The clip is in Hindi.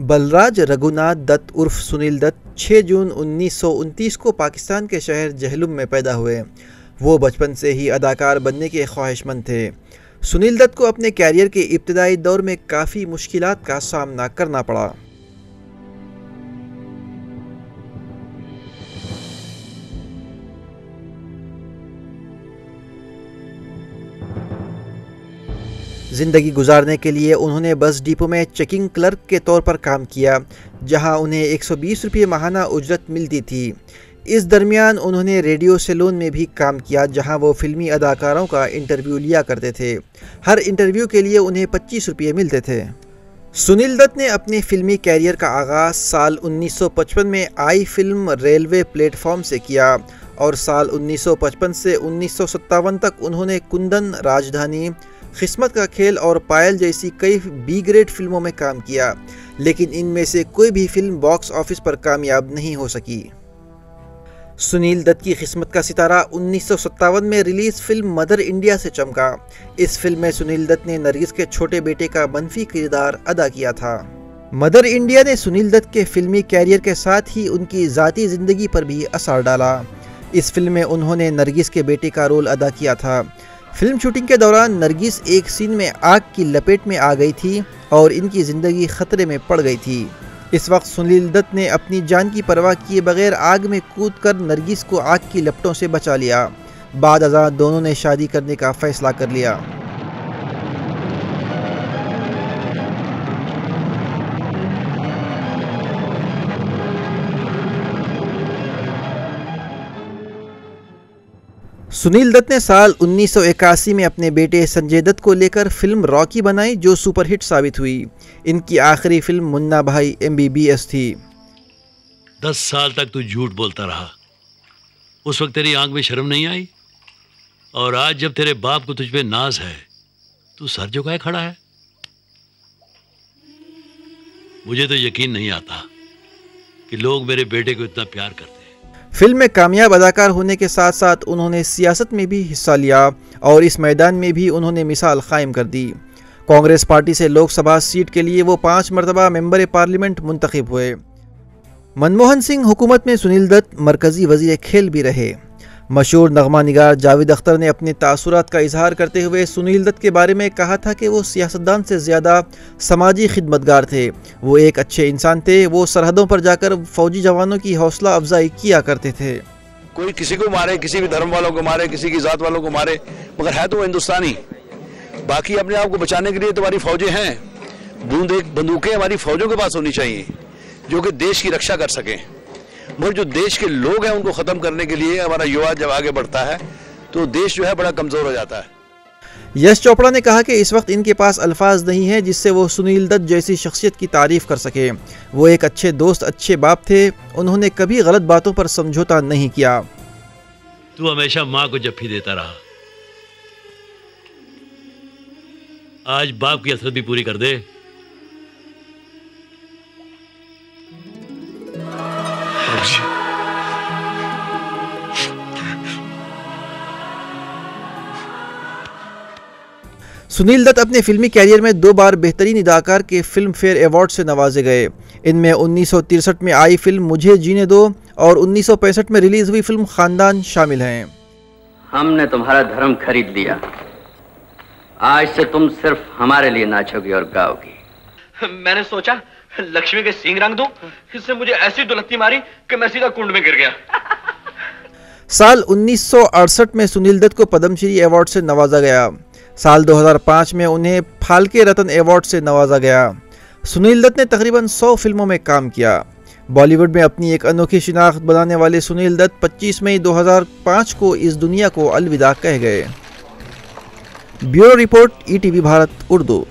बलराज रघुनाथ दत्त उर्फ सुनील दत्त 6 जून 1929 को पाकिस्तान के शहर जहलुम में पैदा हुए। वो बचपन से ही अदाकार बनने के ख्वाहिशमंद थे। सुनील दत्त को अपने कैरियर के इब्तिदाई दौर में काफ़ी मुश्किलात का सामना करना पड़ा। ज़िंदगी गुजारने के लिए उन्होंने बस डिपो में चेकिंग क्लर्क के तौर पर काम किया, जहां उन्हें 120 रुपये माहाना उजरत मिलती थी। इस दरमियान उन्होंने रेडियो सैलून में भी काम किया, जहां वो फिल्मी अदाकारों का इंटरव्यू लिया करते थे। हर इंटरव्यू के लिए उन्हें 25 रुपये मिलते थे। सुनील दत्त ने अपने फिल्मी कैरियर का आगाज़ साल 1955 में आई फिल्म रेलवे प्लेटफॉर्म से किया और साल 1955 से 1957 तक उन्होंने कुंदन, राजधानी, किस्मत का खेल और पायल जैसी कई बी ग्रेड फिल्मों में काम किया, लेकिन इनमें से कोई भी फिल्म बॉक्स ऑफिस पर कामयाब नहीं हो सकी। सुनील दत्त की किस्मत का सितारा 1957 में रिलीज फिल्म मदर इंडिया से चमका। इस फिल्म में सुनील दत्त ने नरगिस के छोटे बेटे का मनफी किरदार अदा किया था। मदर इंडिया ने सुनील दत्त के फिल्मी कैरियर के साथ ही उनकी ज़ाती ज़िंदगी पर भी असर डाला। इस फिल्म में उन्होंने नरगिस के बेटे का रोल अदा किया था। फिल्म शूटिंग के दौरान नरगिस एक सीन में आग की लपेट में आ गई थी और इनकी ज़िंदगी खतरे में पड़ गई थी। इस वक्त सुनील दत्त ने अपनी जान की परवाह किए बगैर आग में कूदकर नरगिस को आग की लपटों से बचा लिया। बाद अज़ां दोनों ने शादी करने का फैसला कर लिया। सुनील दत्त ने साल 1981 में अपने बेटे संजय दत्त को लेकर फिल्म रॉकी बनाई, जो सुपरहिट साबित हुई। इनकी आखिरी फिल्म मुन्ना भाई MBBS थी। 10 साल तक तू झूठ बोलता रहा। उस वक्त तेरी आंख में शर्म नहीं आई, और आज जब तेरे बाप को तुझ पे नाज है, तू सर झुकाए खड़ा है। मुझे तो यकीन नहीं आता कि लोग मेरे बेटे को इतना प्यार करते हैं। फिल्म में कामयाब अदाकार होने के साथ साथ उन्होंने सियासत में भी हिस्सा लिया और इस मैदान में भी उन्होंने मिसाल कायम कर दी। कांग्रेस पार्टी से लोकसभा सीट के लिए वो 5 मरतबा मेंबर पार्लियामेंट मुंतखब हुए। मनमोहन सिंह हुकूमत में सुनील दत्त मरकजी वजीर खेल भी रहे। मशहूर नगमा निगार जावेद अख्तर ने अपने तासुरात का इजहार करते हुए सुनील दत्त के बारे में कहा था कि वो सियासतदान से ज़्यादा समाजी खिदमतगार थे। वो एक अच्छे इंसान थे। वो सरहदों पर जाकर फौजी जवानों की हौसला अफजाई किया करते थे। कोई किसी को मारे, किसी भी धर्म वालों को मारे, किसी की जात वालों को मारे, मगर है तो वो हिंदुस्तानी। बाकी अपने आप को बचाने के लिए तुम्हारी फौजें हैं। बंदूकें हमारी फौजों के पास होनी चाहिए, जो कि देश की रक्षा कर सकें। मगर जो देश के लोग हैं, उनको ख़त्म करने के लिए हमारा युवा जब आगे बढ़ता है तो देश जो है बड़ा कमज़ोर हो जाता है। यश चोपड़ा ने कहा कि इस वक्त इनके पास अल्फाज नहीं है जिससे वो सुनील दत्त जैसी शख्सियत की तारीफ कर सके। वो एक अच्छे दोस्त, अच्छे बाप थे। उन्होंने कभी गलत बातों पर समझौता नहीं किया। तू हमेशा माँ को जफ्फी देता रहा, आज बाप की हसरत भी पूरी कर दे। सुनील दत्त अपने फिल्मी कैरियर में 2 बार बेहतरीन अदाकार के फिल्म फेयर अवार्ड से नवाजे गए। इनमें 1963 में आई फिल्म मुझे जीने दो और 1965 में रिलीज हुई फिल्म खानदान शामिल हैं। हमने तुम्हारा धर्म खरीद लिया। आज से तुम सिर्फ हमारे लिए नाचोगी और गाओगी। मैंने सोचा लक्ष्मी के सींग रंग दूं, इससे मुझे ऐसी दुलत्ती मारी कि मैं सीधा कुंड में गिर गया। साल 1968 में सुनील दत्त को पद्मश्री अवार्ड से नवाजा गया। साल 2005 में उन्हें फाल्के रत्न अवार्ड से नवाजा गया। सुनील दत्त ने तकरीबन 100 फिल्मों में काम किया। बॉलीवुड में अपनी एक अनोखी शिनाख्त बनाने वाले सुनील दत्त 25 मई 2005 को इस दुनिया को अलविदा कह गए। Bureau report ETV Bharat Urdu.